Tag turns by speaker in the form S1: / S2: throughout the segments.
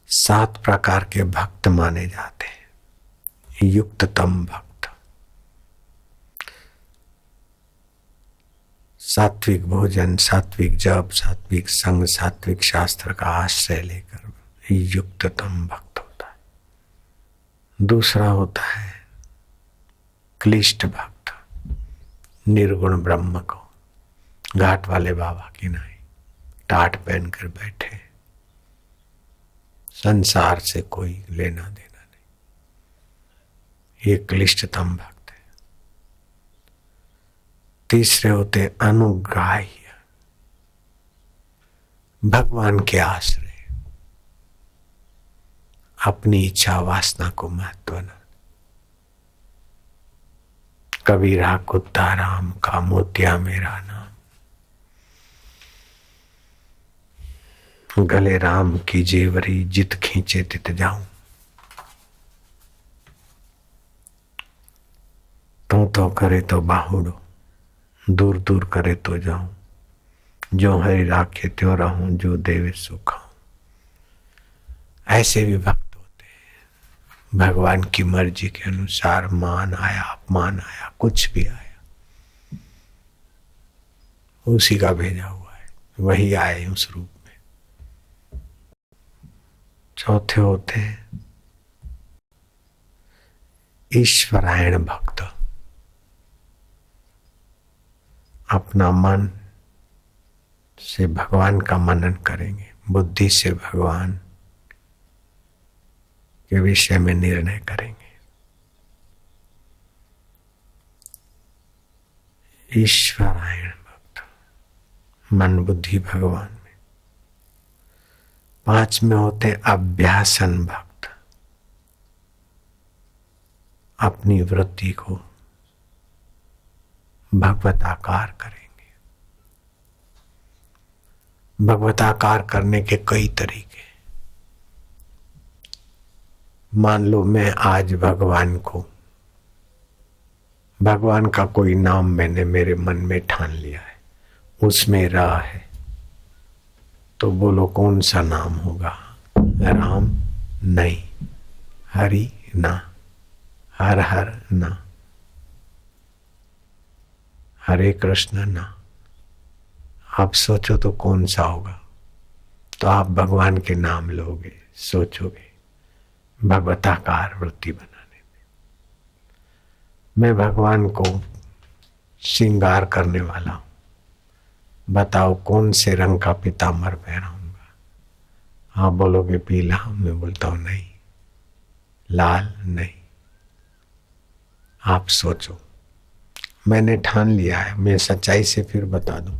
S1: 7 प्रकार के भक्त माने जाते हैं। युक्ततम भक्त, सात्विक भोजन, सात्विक जप, सात्विक संग, सात्विक शास्त्र का आश्रय लेकर युक्ततम भक्त होता है। दूसरा होता है क्लिष्ट भक्त, निर्गुण ब्रह्म को घाट वाले बाबा की नहीं टाट पहनकर बैठे, संसार से कोई लेना देना नहीं, ये क्लिष्टतम भक्त है। तीसरे होते अनुग्राह्य, भगवान के आश्रय, अपनी इच्छा वासना को महत्व न। कबीरा कुत्ता राम का मोतिया मेरा नाम, गले राम की जेवरी जित खींचे तित जाऊं। तो करे तो बाहुड़ो, दूर दूर करे तो जाऊं। जो हरि राखे त्यों रहूं, जो देवे सो खाऊं। ऐसे भी भक्त होते हैं, भगवान की मर्जी के अनुसार मान आया, अपमान आया, कुछ भी आया, उसी का भेजा हुआ है, वही आए उस रूप में। चौथे होते हैं ईश्वरायण भक्त, अपना मन से भगवान का मनन करेंगे, बुद्धि से भगवान के विषय में निर्णय करेंगे। ईश्वरायण भक्त, मन बुद्धि भगवान में। 5 में होते अभ्यासन भक्त, अपनी वृत्ति को भगवताकार करेंगे। भगवताकार करने के कई तरीके। मान लो मैं आज भगवान का कोई नाम मैंने मेरे मन में ठान लिया है, उसमें राह है, तो बोलो कौन सा नाम होगा? राम नहीं, हरि ना, हर हर ना, हरे कृष्ण ना। आप सोचो तो कौन सा होगा? तो आप भगवान के नाम लोगे, सोचोगे, भगवताकार वृत्ति बनाने में। मैं भगवान को श्रृंगार करने वाला हूं, बताओ कौन से रंग का पीतांबर पहनाऊंगा? आप बोलोगे पीला, मैं बोलता हूं नहीं, लाल नहीं। आप सोचो, मैंने ठान लिया है, मैं सच्चाई से फिर बता दूं।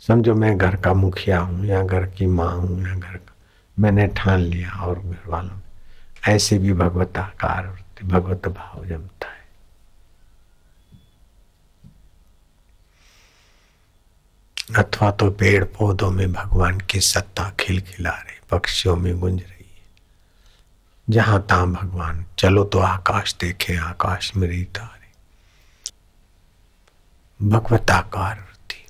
S1: समझो मैं घर का मुखिया हूं या घर की माँ हूं या घर का, मैंने ठान लिया और घर वालों, ऐसे भी भगवताकार वृत्ति, भगवत भाव जमता है। अथवा तो पेड़ पौधों में भगवान की सत्ता खिलखिला रही, पक्षियों में गुंज रही है, जहां तहां भगवान। चलो तो आकाश देखे, आकाश में तारे, भगवताकार वृत्ति।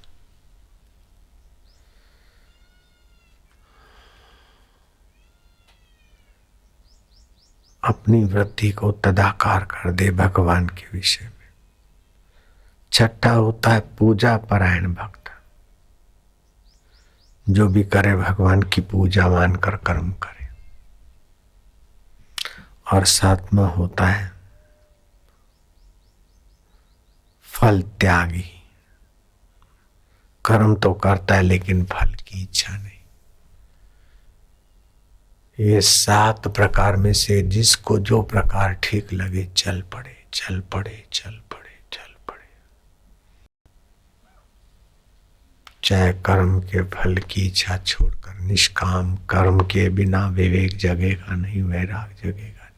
S1: अपनी वृत्ति को तदाकार कर दे भगवान के विषय में। छठा होता है पूजा परायण भक्त, जो भी करे भगवान की पूजा मानकर कर्म करे। और 7वां होता है फल त्यागी, कर्म तो करता है लेकिन फल की इच्छा नहीं। ये 7 प्रकार में से जिसको जो प्रकार ठीक लगे चल पड़े, चल पड़े, चल पड़े, चल पड़े। चाहे कर्म के फल की इच्छा छोड़कर निष्काम कर्म के बिना विवेक जगेगा नहीं, वैराग जगेगा नहीं।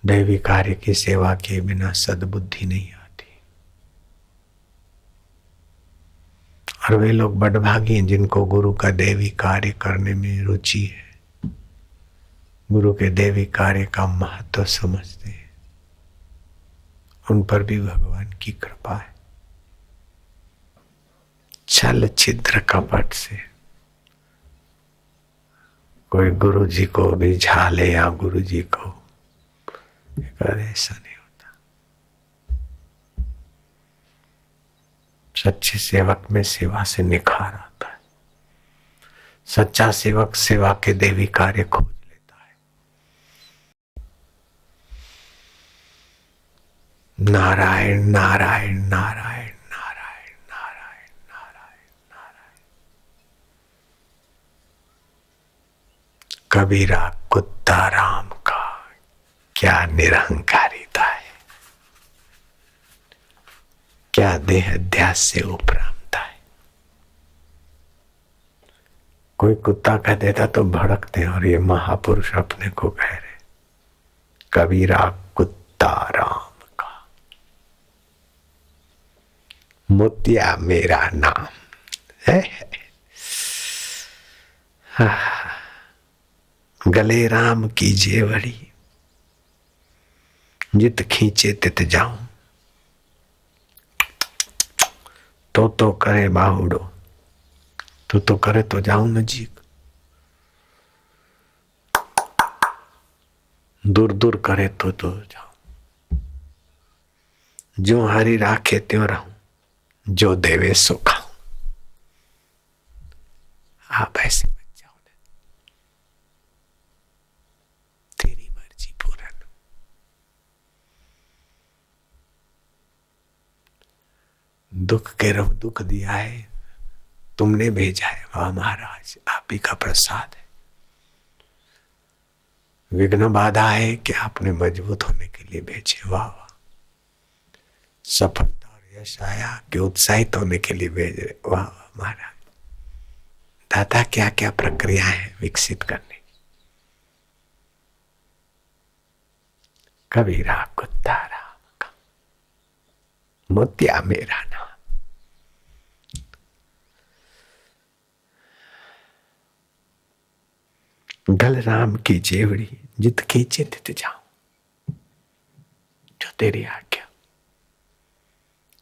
S1: दैवी कार्य की सेवा के बिना सद्बुद्धि नहीं आती। और वे लोग बड़भागी हैं जिनको गुरु का दैवी कार्य करने में रुचि है, गुरु के दैवी कार्य का महत्व समझते हैं, उन पर भी भगवान की कृपा है। छल छिद्र कपट से कोई गुरु जी को भी झाले या गुरु जी को, ऐसा नहीं होता। सच्चे सेवक में सेवा से निखार आता है। सच्चा सेवक सेवा के देवी कार्य खोज लेता है। नारायण नारायण नारायण नारायण नारायण नारायण नारायण। कबीरा कुत्ता राम का क्या निरहंकारिता है, क्या देह अध्यास से उपरामता है। कोई कुत्ता कह देता तो भड़कते, और ये महापुरुष अपने को कह रहे, कबीरा कुत्ता राम का, मोतिया मेरा नाम है। गले राम की जेवड़ी, जित खींचे तित जाऊं। तो करे बाहुडो, तो करे तो जाऊं नजीक, दूर दूर करे तो जाऊं। जो हरि राखे त्यों रहूं, जो देवे सो खाऊं। आप ऐसे बच जाओ ना, तेरी मर्जी पूरन। दुख के रहो, दुख दिया है तुमने भेजा है, वाह महाराज आप ही का प्रसाद है। विघ्न बाधा है कि आपने मजबूत होने के लिए भेजे, वाह वाह। सफलता और यश आया कि उत्साहित होने के लिए भेजे, वाह वाह महाराज। दाता क्या क्या प्रक्रिया है विकसित करने की। कबीरा कुत्ता राम का, मोतिया मेरा नाम। गल राम की जेवड़ी, जित खींचे तित जाऊं। जो तेरी आज्ञा।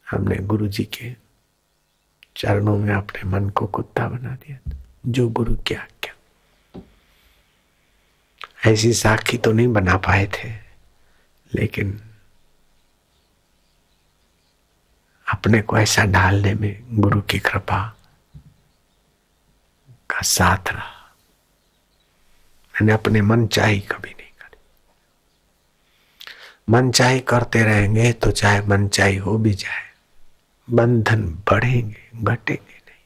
S1: हमने गुरु जी के चरणों में अपने मन को कुत्ता बना दिया। जो गुरु की आज्ञा। ऐसी साखी तो नहीं बना पाए थे, लेकिन अपने को ऐसा ढालने में गुरु की कृपा का साथ रहा। मैंने अपने मन चाही कभी नहीं करी। मन चाही करते रहेंगे तो चाहे मन चाही हो भी जाए, बंधन बढ़ेंगे घटेंगे नहीं।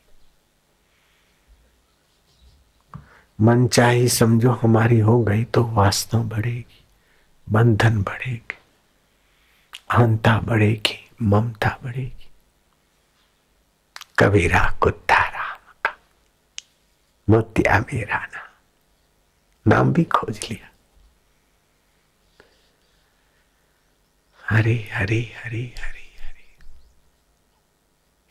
S1: मन चाही समझो हमारी हो गई तो वासना बढ़ेगी, बंधन बढ़ेंगे, अहंता बढ़ेगी, ममता बढ़ेगी। कबीरा कुत्ता राम का, मोतिया मेरा नाम भी खोज लिया। हरि हरि हरि हरि हरि।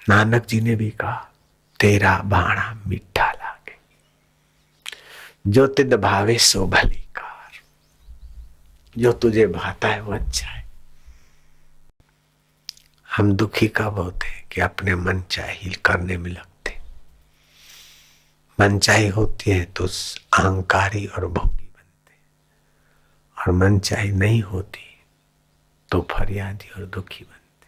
S1: नानक जी ने भी कहा, तेरा बाणा मीठा लागे, जो तिद भावे सो भली कार। जो तुझे भाता है वो अच्छा है। हम दुखी कब होते हैं कि अपने मन चाही करने में लगते। मनचाही होती है तो अहंकारी और भोगी बनते, और मनचाही नहीं होती तो फरियादी और दुखी बनते।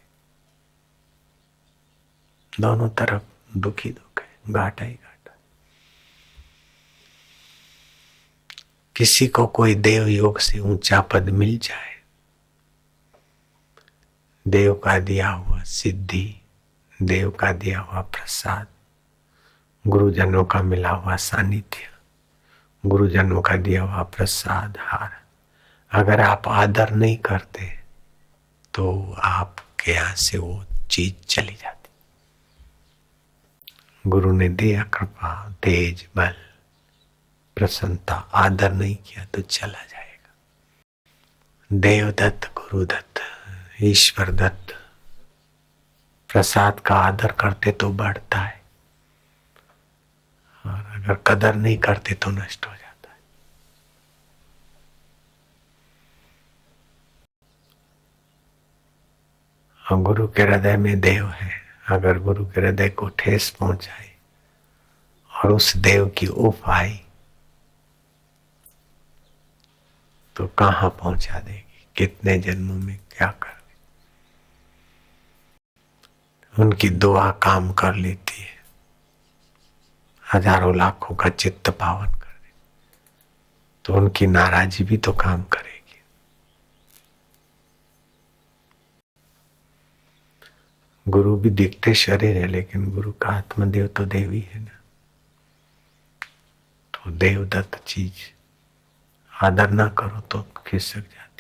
S1: दोनों तरफ दुखी दुख है, घाटा ही घाटा। किसी को कोई देव योग से ऊंचा पद मिल जाए, देव का दिया हुआ सिद्धि, देव का दिया हुआ प्रसाद, गुरुजनों का मिला हुआ सानिध्य, गुरुजनों का दिया हुआ प्रसाद हार, अगर आप आदर नहीं करते तो आपके यहां से वो चीज चली जाती। गुरु ने दिया कृपा, तेज, बल, प्रसन्नता, आदर नहीं किया तो चला जाएगा। देवदत्त, गुरुदत्त, ईश्वर दत्त प्रसाद का आदर करते तो बढ़ता है, और अगर कदर नहीं करते तो नष्ट हो जाता है। और गुरु के हृदय में देव है, अगर गुरु के हृदय को ठेस पहुंचाई और उस देव की उफ आई तो कहाँ पहुंचा देगी, कितने जन्मों में क्या कर दे। उनकी दुआ काम कर लेती है, हजारों लाखों का चित्त पावन कर दे, तो उनकी नाराजी भी तो काम करेगी। गुरु भी दिखते शरीर है, लेकिन गुरु का आत्मदेव तो देवी है ना, तो देवदत्त चीज आदर ना करो तो खिसक जाती।